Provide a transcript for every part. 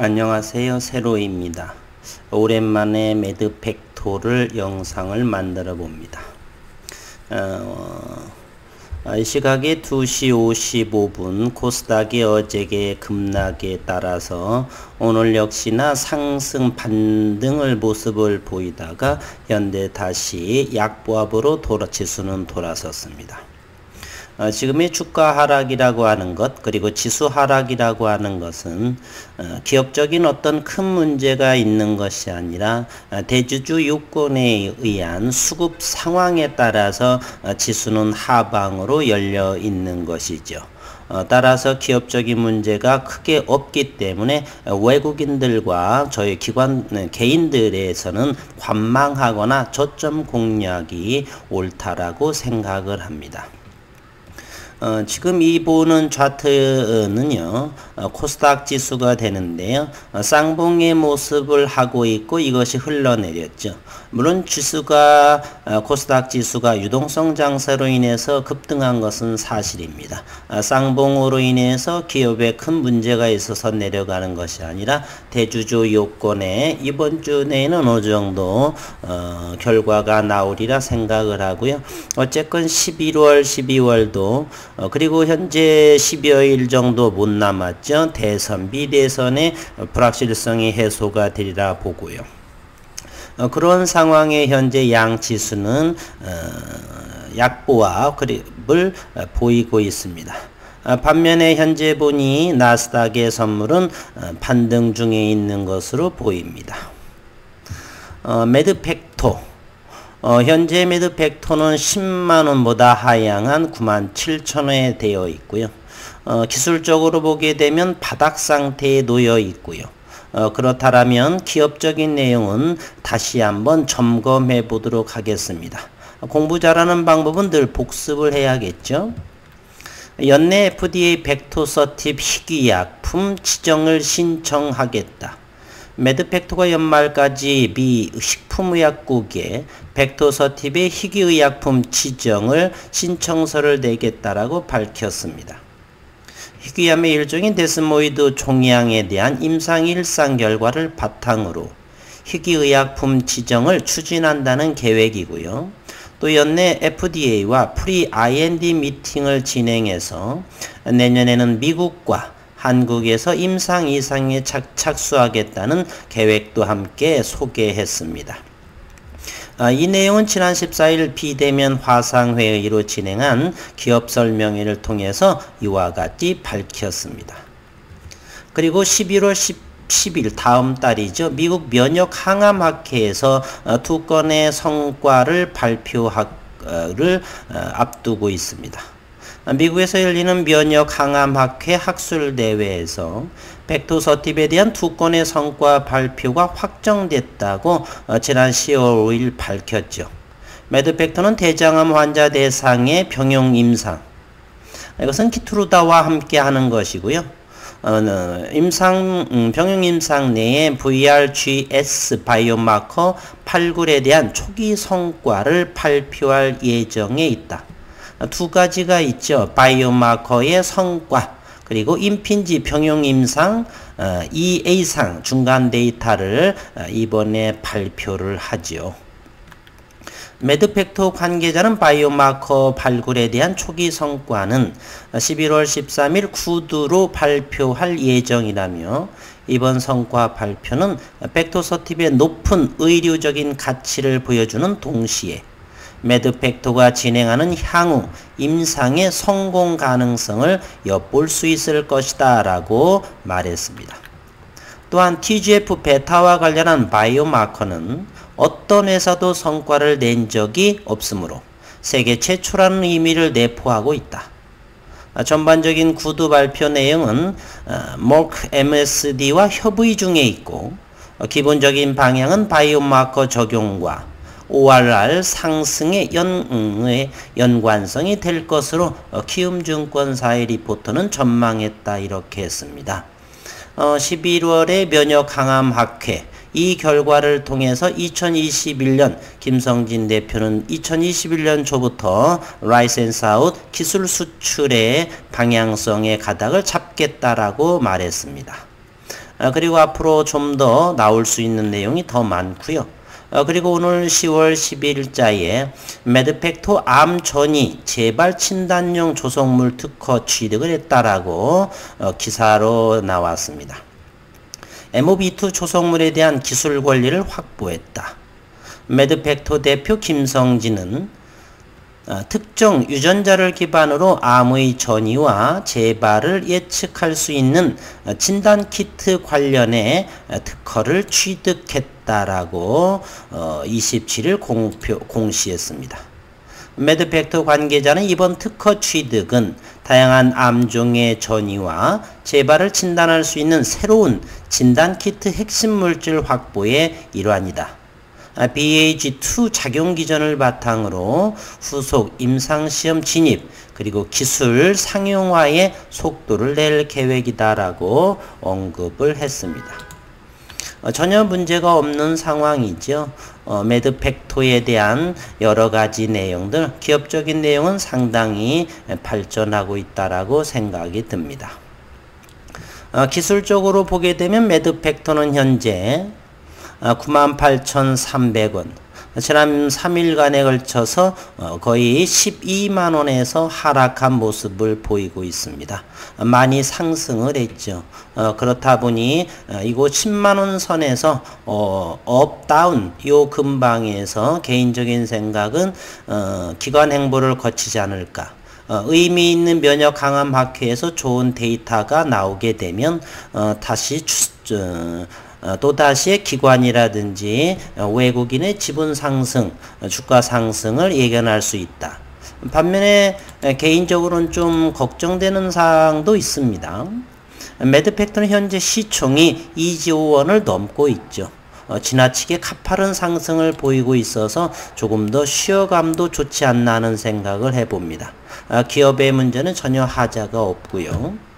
안녕하세요. 세로입니다. 오랜만에 매드팩토를 영상을 만들어 봅니다. 시각이 2시 55분 코스닥이 어제의 급락에 따라서 오늘 역시나 상승 반등을 모습을 보이다가 현재 다시 약보합으로 지수는 돌아섰습니다. 지금의 주가 하락이라고 하는 것, 그리고 지수 하락이라고 하는 것은 기업적인 어떤 큰 문제가 있는 것이 아니라 대주주 요건에 의한 수급 상황에 따라서 지수는 하방으로 열려 있는 것이죠. 따라서 기업적인 문제가 크게 없기 때문에 외국인들과 저희 기관 개인들에서는 관망하거나 저점 공략이 옳다라고 생각을 합니다. 지금 이 보는 차트는요, 코스닥 지수가 되는데요, 쌍봉의 모습을 하고 있고 이것이 흘러내렸죠. 물론 지수가, 코스닥 지수가 유동성 장세로 인해서 급등한 것은 사실입니다. 쌍봉으로 인해서 기업에 큰 문제가 있어서 내려가는 것이 아니라 대주주 요건에 이번 주 내에는 어느 정도 결과가 나오리라 생각을 하고요. 어쨌건 11월, 12월도 그리고 현재 10여일 정도 못 남았죠. 대선, 미대선의 불확실성이 해소가 되리라 보고요. 그런 상황에 현재 양지수는 약보합을 보이고 있습니다. 반면에 현재 보니 나스닥의 선물은 반등 중에 있는 것으로 보입니다. 매드팩토 현재 매드팩토는 10만원보다 하향한 97,000원에 되어 있고요. 기술적으로 보게 되면 바닥 상태에 놓여 있고요. 그렇다면 기업적인 내용은 다시 한번 점검해 보도록 하겠습니다. 공부 잘하는 방법은 늘 복습을 해야겠죠. 연내 FDA 벡토서팁 희귀약품 지정을 신청하겠다. 매드팩토가 연말까지 미 식품의약국에 벡토서팁의 희귀의약품 지정을 신청서를 내겠다라고 밝혔습니다. 희귀암의 일종인 데스모이드 종양에 대한 임상 1상 결과를 바탕으로 희귀의약품 지정을 추진한다는 계획이고요. 또 연내 FDA와 프리-IND 미팅을 진행해서 내년에는 미국과 한국에서 임상 이상에 착수하겠다는 계획도 함께 소개했습니다. 이 내용은 지난 14일 비대면 화상회의로 진행한 기업 설명회를 통해서 이와 같이 밝혔습니다. 그리고 11월 10일 다음 달이죠. 미국 면역항암학회에서 2건의 성과를 발표를 앞두고 있습니다. 미국에서 열리는 면역항암학회 학술대회에서 벡토서팁에 대한 2건의 성과 발표가 확정됐다고 지난 10월 5일 밝혔죠. 매드팩토는 대장암 환자 대상의 병용 임상, 이것은 키투르다와 함께 하는 것이고요. 병용 임상 내에 VRGS 바이오마커 8굴에 대한 초기 성과를 발표할 예정에 있다. 두 가지가 있죠. 바이오마커의 성과, 그리고 임핀지 병용 임상 EA상 중간 데이터를 이번에 발표를 하죠. 매드팩토 관계자는 바이오마커 발굴에 대한 초기 성과는 11월 13일 구두로 발표할 예정이라며 이번 성과 발표는 벡토서팁의 높은 의료적인 가치를 보여주는 동시에 매드팩토가 진행하는 향후 임상의 성공 가능성을 엿볼 수 있을 것이다 라고 말했습니다. 또한 TGF-베타와 관련한 바이오마커는 어떤 회사도 성과를 낸 적이 없으므로 세계 최초라는 의미를 내포하고 있다. 전반적인 구두 발표 내용은 Merck MSD와 협의 중에 있고 기본적인 방향은 바이오마커 적용과 ORR 상승의 연관성이 될 것으로 키움증권사의 리포터는 전망했다 이렇게 했습니다. 11월에 면역항암학회 이 결과를 통해서 2021년 김성진 대표는 2021년 초부터 라이센스 아웃 기술 수출의 방향성의 가닥을 잡겠다라고 말했습니다. 그리고 앞으로 좀 더 나올 수 있는 내용이 더 많고요. 그리고 오늘 10월 12일자에 매드팩토 암 전이 재발 진단용 조성물 특허 취득을 했다라고 기사로 나왔습니다. MOB2 조성물에 대한 기술 권리를 확보했다. 매드팩토 대표 김성진은 특정 유전자를 기반으로 암의 전이와 재발을 예측할 수 있는 진단키트 관련해 특허를 취득했다라고 27일 공시했습니다. 매드팩토 관계자는 이번 특허 취득은 다양한 암종의 전이와 재발을 진단할 수 있는 새로운 진단키트 핵심 물질 확보의 일환이다. BAG2 작용 기전을 바탕으로 후속 임상시험 진입 그리고 기술 상용화의 속도를 낼 계획이다라고 언급을 했습니다. 전혀 문제가 없는 상황이죠. 매드팩토에 대한 여러가지 내용들, 기업적인 내용은 상당히 발전하고 있다라고 생각이 듭니다. 기술적으로 보게 되면 매드팩토는 현재 98,300원, 지난 3일간에 걸쳐서 거의 12만원에서 하락한 모습을 보이고 있습니다. 많이 상승을 했죠. 그렇다 보니 이곳 10만원 선에서 업, 다운 요 근방에서 개인적인 생각은 기관 행보를 거치지 않을까. 의미 있는 면역 강함 학회에서 좋은 데이터가 나오게 되면 다시 또다시 기관이라든지 외국인의 지분 상승, 주가 상승을 예견할 수 있다. 반면에 개인적으로는 좀 걱정되는 사항도 있습니다. 매드팩토는 현재 시총이 2조 원을 넘고 있죠. 지나치게 가파른 상승을 보이고 있어서 조금 더 쉬어감도 좋지 않나 하는 생각을 해봅니다. 기업의 문제는 전혀 하자가 없고요.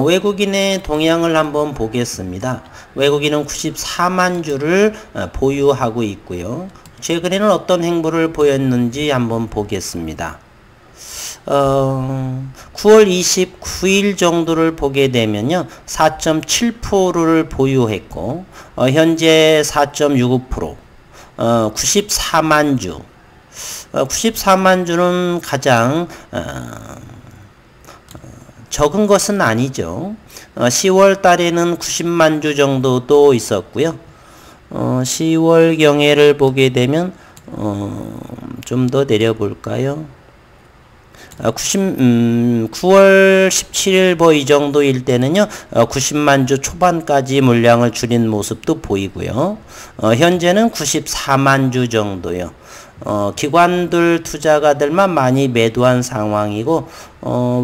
외국인의 동향을 한번 보겠습니다. 외국인은 94만 주를 보유하고 있고요. 최근에는 어떤 행보를 보였는지 한번 보겠습니다. 9월 29일 정도를 보게 되면요. 4.7%를 보유했고 현재 4.65%, 94만 주. 94만 주는 가장 적은 것은 아니죠. 10월 달에는 90만 주 정도도 있었고요. 10월 경해를 보게 되면 좀 더 내려볼까요? 9월 17일 이 정도일 때는요, 90만 주 초반까지 물량을 줄인 모습도 보이고요. 현재는 94만 주 정도요. 기관들 투자가들만 많이 매도한 상황이고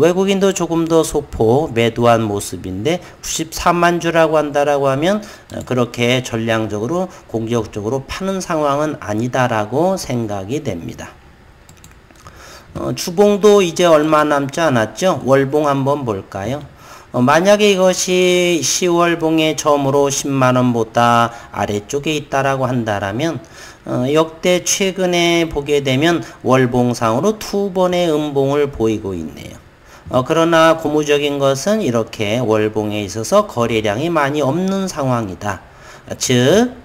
외국인도 조금 더 소폭 매도한 모습인데 94만 주라고 한다라고 하면 그렇게 전량적으로 공격적으로 파는 상황은 아니다라고 생각이 됩니다. 주봉도 이제 얼마 남지 않았죠? 월봉 한번 볼까요? 만약에 이것이 10월봉의 처음으로 10만원보다 아래쪽에 있다라고 한다라면 역대 최근에 보게 되면 월봉상으로 2번의 음봉을 보이고 있네요. 그러나 고무적인 것은 이렇게 월봉에 있어서 거래량이 많이 없는 상황이다. 즉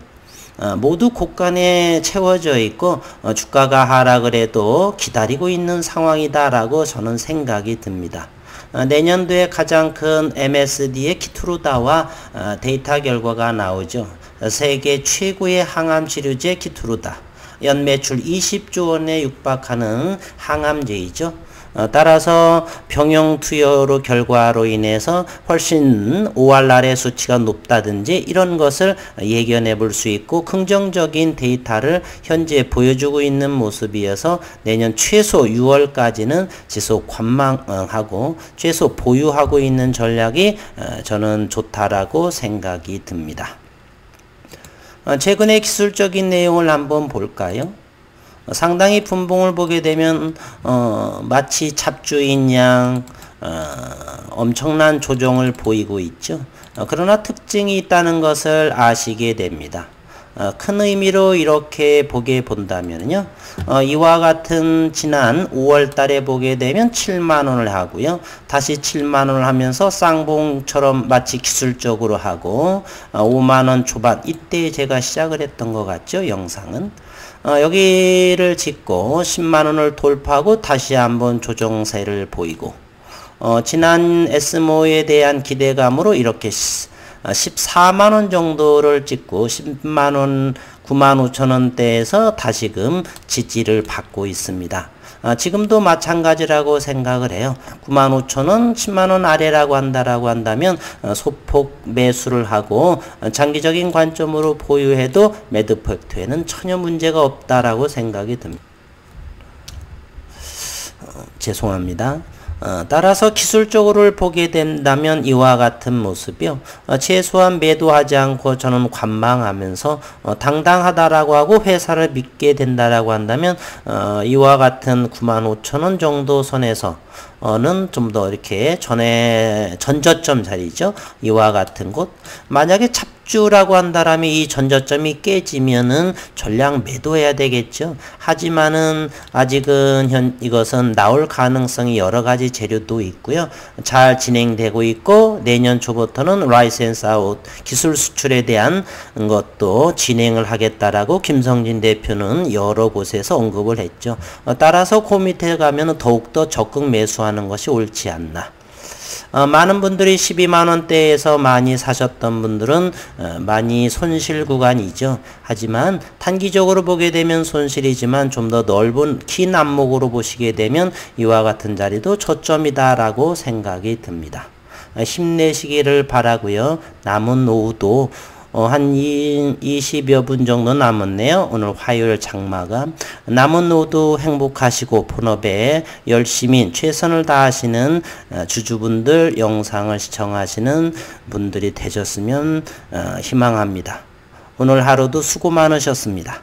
모두 고간에 채워져 있고 주가가 하락을 해도 기다리고 있는 상황이다라고 저는 생각이 듭니다. 내년도에 가장 큰 MSD의 키투루다와 데이터 결과가 나오죠. 세계 최고의 항암 치료제 키투루다. 연매출 20조 원에 육박하는 항암제이죠. 따라서 병용 투여로 결과로 인해서 훨씬 ORR의 수치가 높다든지 이런 것을 예견해 볼 수 있고 긍정적인 데이터를 현재 보여주고 있는 모습이어서 내년 최소 6월까지는 지속 관망하고 최소 보유하고 있는 전략이 저는 좋다라고 생각이 듭니다. 최근의 기술적인 내용을 한번 볼까요? 상당히 분봉을 보게 되면 마치 찹주인 양 엄청난 조정을 보이고 있죠. 그러나 특징이 있다는 것을 아시게 됩니다. 큰 의미로 이렇게 보게 본다면요. 이와 같은 지난 5월 달에 보게 되면 7만원을 하고요. 다시 7만원을 하면서 쌍봉처럼 마치 기술적으로 하고 5만원 초반 이때 제가 시작을 했던 것 같죠. 영상은. 여기를 짓고 10만원을 돌파하고 다시 한번 조정세를 보이고 지난 SMO에 대한 기대감으로 이렇게 14만원 정도를 찍고 10만원 95,000원대에서 다시금 지지를 받고 있습니다. 지금도 마찬가지라고 생각을 해요. 95,000원, 10만원 아래라고 한다면 소폭 매수를 하고 장기적인 관점으로 보유해도 매도 포트에는 전혀 문제가 없다라고 생각이 듭니다. 죄송합니다. 따라서 기술적으로 보게 된다면 이와 같은 모습이요. 최소한 매도하지 않고 저는 관망하면서 당당하다라고 하고 회사를 믿게 된다라고 한다면 이와 같은 95,000원 정도 선에서 는 좀 더 이렇게 전저점 자리죠. 이와 같은 곳. 만약에 찹주라고 한다라면 이 전저점이 깨지면은 전량 매도해야 되겠죠. 하지만은 아직은 이것은 나올 가능성이 여러 가지 재료도 있고요. 잘 진행되고 있고 내년 초부터는 라이센스 아웃 기술 수출에 대한 것도 진행을 하겠다라고 김성진 대표는 여러 곳에서 언급을 했죠. 따라서 그 밑에 가면은 더욱더 적극 매수하는 것이 옳지 않나. 많은 분들이 12만원대에서 많이 사셨던 분들은 많이 손실 구간이죠. 하지만 단기적으로 보게 되면 손실이지만 좀 더 넓은 긴 안목으로 보시게 되면 이와 같은 자리도 저점이다 라고 생각이 듭니다. 힘내시기를 바라고요. 남은 오후도 한 20여 분 정도 남았네요. 오늘 화요일 장마감. 남은 오후도 행복하시고 본업에 열심히 최선을 다하시는 주주분들 영상을 시청하시는 분들이 되셨으면 희망합니다. 오늘 하루도 수고 많으셨습니다.